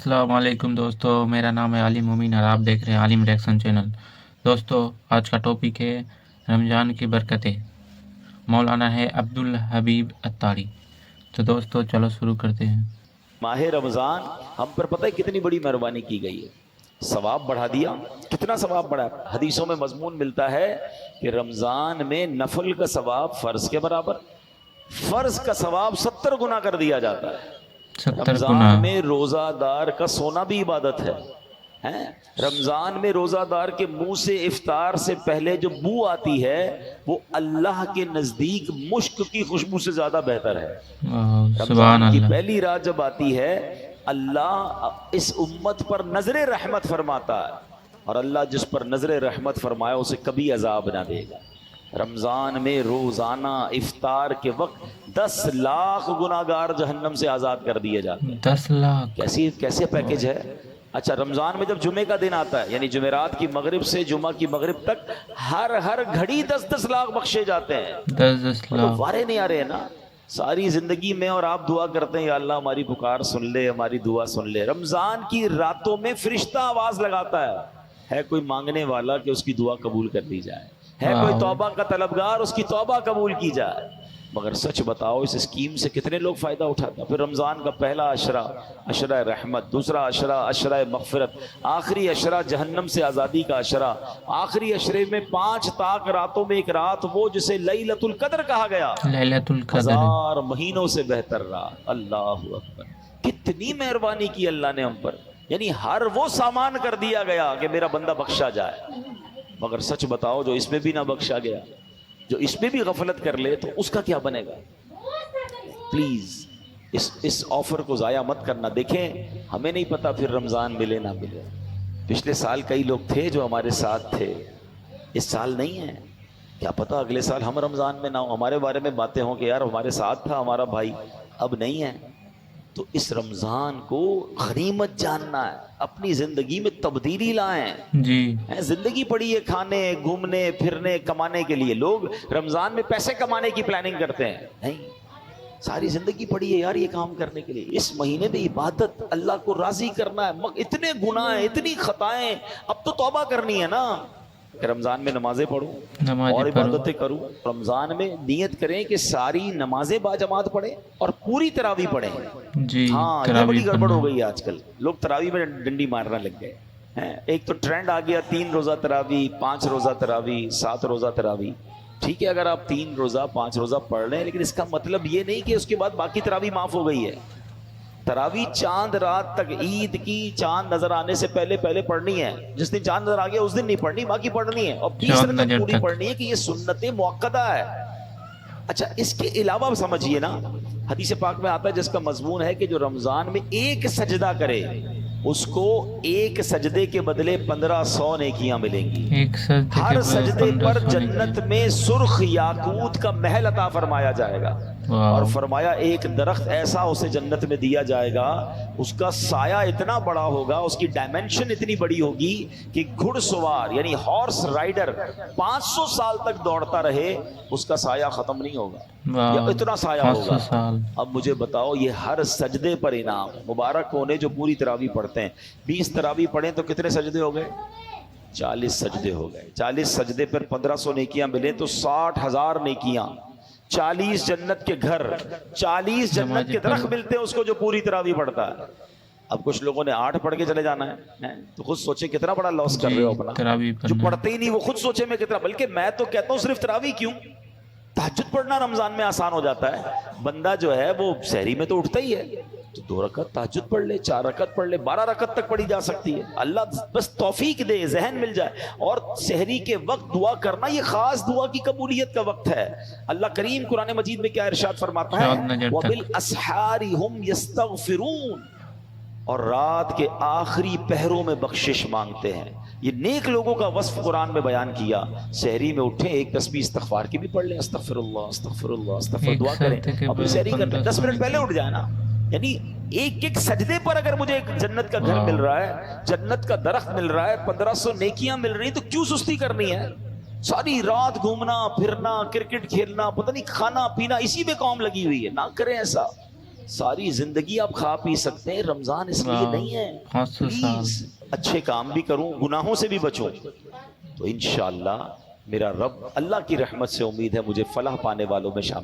अस्सलाम वालेकुम दोस्तों, मेरा नाम है आलिम मोमिन और आप देख रहे हैं आलिम रिएक्शन चैनल। दोस्तों, आज का टॉपिक है रमज़ान की बरकतें। मौलाना है अब्दुल हबीब अत्तारी। तो दोस्तों चलो शुरू करते हैं। माह रमज़ान हम पर पता है कितनी बड़ी मेहरबानी की गई है, सवाब बढ़ा दिया। कितना सवाब बढ़ा? हदीसों में मजमून मिलता है कि रमज़ान में नफल का सवाब फ़र्ज के बराबर, फ़र्ज का सवाब 70 गुना कर दिया जाता है। 70 गुना। रमज़ान में रोज़ादार का सोना भी इबादत है। रमज़ान में रोज़ादार के मुंह से इफ्तार से पहले जो बू आती है वो अल्लाह के नज़दीक मुश्क की खुशबू से ज़्यादा बेहतर है। सुभान रमज़ान की अल्लाह। पहली रात जब आती है, अल्लाह इस उम्मत पर नजर रहमत फरमाता है, और अल्लाह जिस पर नजर रहमत फरमाया उसे कभी अजाब ना देगा। रमज़ान में रोज़ाना इफ्तार के वक्त 10 लाख गुनाहगार जहन्नम से आज़ाद कर दिए जाते हैं। 10 लाख। कैसे पैकेज है। अच्छा, रमज़ान में जब जुमे का दिन आता है, यानी जुमेरात की मगरिब से जुमा की मगरिब तक हर घड़ी 10-10 लाख बख्शे जाते हैं। 10 तो लाख। वारे नहीं आ रहे हैं ना सारी जिंदगी में, और आप दुआ करते हैं या अल्लाह हमारी पुकार सुन ले, हमारी दुआ सुन ले। रमज़ान की रातों में फरिश्ता आवाज लगाता है कोई मांगने वाला कि उसकी दुआ कबूल कर दी जाए, है कोई तौबा का तलबगार उसकी तौबा कबूल की जाए। मगर सच बताओ इस स्कीम से कितने लोग फ़ायदा उठाते हैं। फिर रमज़ान का पहला अशरा अशरा रहमत, दूसरा अशरा अशरा मग़फ़िरत, आखिरी अशरा जहन्नम से आज़ादी का अशरा, आखिरी अशरे में 5 ताक रातों में एक रात वो जिसे लैलतुल क़द्र कहा गया, लैलतुल क़द्र, 1000 महीनों से बेहतर रात। अल्लाहु अकबर, कितनी मेहरबानी की अल्लाह ने हम पर। यानी हर वो सामान कर दिया गया कि मेरा बंदा बख्शा जाए। मगर सच बताओ जो इसमें भी ना बख्शा गया, जो इसमें भी गफलत कर ले, तो उसका क्या बनेगा। प्लीज इस ऑफर को जाया मत करना। देखें, हमें नहीं पता फिर रमजान मिले ना मिले। पिछले साल कई लोग थे जो हमारे साथ थे, इस साल नहीं है। क्या पता अगले साल हम रमजान में ना हो, हमारे बारे में बातें हों कि यार हमारे साथ था हमारा भाई, अब नहीं है। तो इस रमजान को गनीमत जानना है, अपनी जिंदगी में तब्दीली लाएं जी। जिंदगी पड़ी है खाने घूमने फिरने कमाने के लिए। लोग रमजान में पैसे कमाने की प्लानिंग करते हैं, नहीं, सारी जिंदगी पड़ी है यार ये काम करने के लिए। इस महीने में इबादत, अल्लाह को राजी करना है। इतने गुनाह हैं, इतनी खताएं, अब तो तौबा करनी है ना। रमजान में नमाजें पढ़ूं और इबादतें करूं। रमजान में नियत करें कि सारी नमाजें बाजमात पढ़ें और पूरी तरावी पढ़ें। जी। हाँ, ये बड़ी गड़बड़ हो गई है आजकल, लोग तरावी में डंडी मारने लग गए हैं। एक तो ट्रेंड आ गया 3 रोजा तरावी, 5 रोजा तरावी, 7 रोजा तरावी। ठीक है, अगर आप 3 रोजा 5 रोजा पढ़ रहे हैं, लेकिन इसका मतलब ये नहीं कि उसके बाद बाकी तरावी माफ हो गई है। तरावी चांद रात तक, ईद की चांद नजर आने से पहले पहले पढ़नी है। जिस दिन चांद नजर आ गया उस दिन नहीं पढ़नी, बाकी पढ़नी है, और 20 रकअत पूरी पढ़नी है कि ये सुन्नत मुअक्कदा है। अच्छा, इसके अलावा समझिए ना, हदीस पाक में आता है जिसका मजमून है कि जो रमजान में एक सजदा करे उसको एक सजदे के बदले 1500 नेकियां मिलेंगी। हर सजदे पर जन्नत में सुर्ख याकूत का महल अता फरमाया जाएगा, और फरमाया एक दरख्त ऐसा उसे जन्नत में दिया जाएगा, उसका साया इतना बड़ा होगा, उसकी डायमेंशन इतनी बड़ी होगी कि घुड़सवार यानी हॉर्स राइडर 500 साल तक दौड़ता रहे उसका साया खत्म नहीं होगा, या इतना साया होगा। अब मुझे बताओ, ये हर सजदे पर इनाम। मुबारक होने जो पूरी तरावी पढ़ते हैं। 20 तरावी पढ़ें तो कितने सजदे हो गए? 40 सजदे हो गए। 40 सजदे पर 1500 नेकियां मिले तो 60,000 नेकियां। 40 जन्नत के घर, 40 जन्नत के दरख्त मिलते हैं उसको जो पूरी तरावी पढ़ता है। अब कुछ लोगों ने 8 पढ़ के चले जाना है, तो खुद सोचे कितना बड़ा लॉस कर रहे हो अपना। जो पढ़ते ही नहीं वो खुद सोचे मैं कितना। बल्कि मैं तो कहता हूँ सिर्फ तरावी क्यों, तहज्जुद पढ़ना रमजान में आसान हो जाता है। बंदा जो है वो सहरी में तो उठता ही है, तो 2 रकत तहज्जुद पढ़ ले, 4 रकत पढ़ ले, 12 रकत तक पढ़ी जा सकती है। अल्लाह बस तौफीक दे, जहन मिल जाए। और सहरी के वक्त दुआ करना, ये खास दुआ की कबूलियत का वक्त है। अल्लाह करीम कुरान मजीद में क्या इरशाद फरमाता है, वबिल अस्हारी हुम यस्तगफिरून, और रात के आखिरी पहरों में बख्शिश मांगते हैं। ये नेक लोगों का वस्फ कुरान में बयान किया। सहरी में उठे, एक तस्बीह इस्तगफार की भी पढ़ लें, अस्तगफिरुल्लाह अस्तगफिरुल्लाह अस्तगफिर, दुआ करें, और फिर सहरी कर लें। 10 मिनट पहले उठ जाए ना। यानी एक एक सजदे पर अगर मुझे एक जन्नत का घर मिल रहा है, जन्नत का दरख्त मिल रहा है, 1500 नेकियां मिल रही, तो क्यों सुस्ती करनी है। सारी रात घूमना फिरना, क्रिकेट खेलना, पता नहीं खाना पीना, इसी में कौम लगी हुई है। ना करें ऐसा। ساری زندگی آپ کھا پی سکتے ہیں، رمضان اس لیے واہ، نہیں ہے۔ 500 سال۔ پلیز اچھے کام بھی کروں، گناہوں سے بھی بچوں، تو انشاءاللہ میرا رب، اللہ کی رحمت سے امید ہے مجھے فلاح پانے والوں میں شامل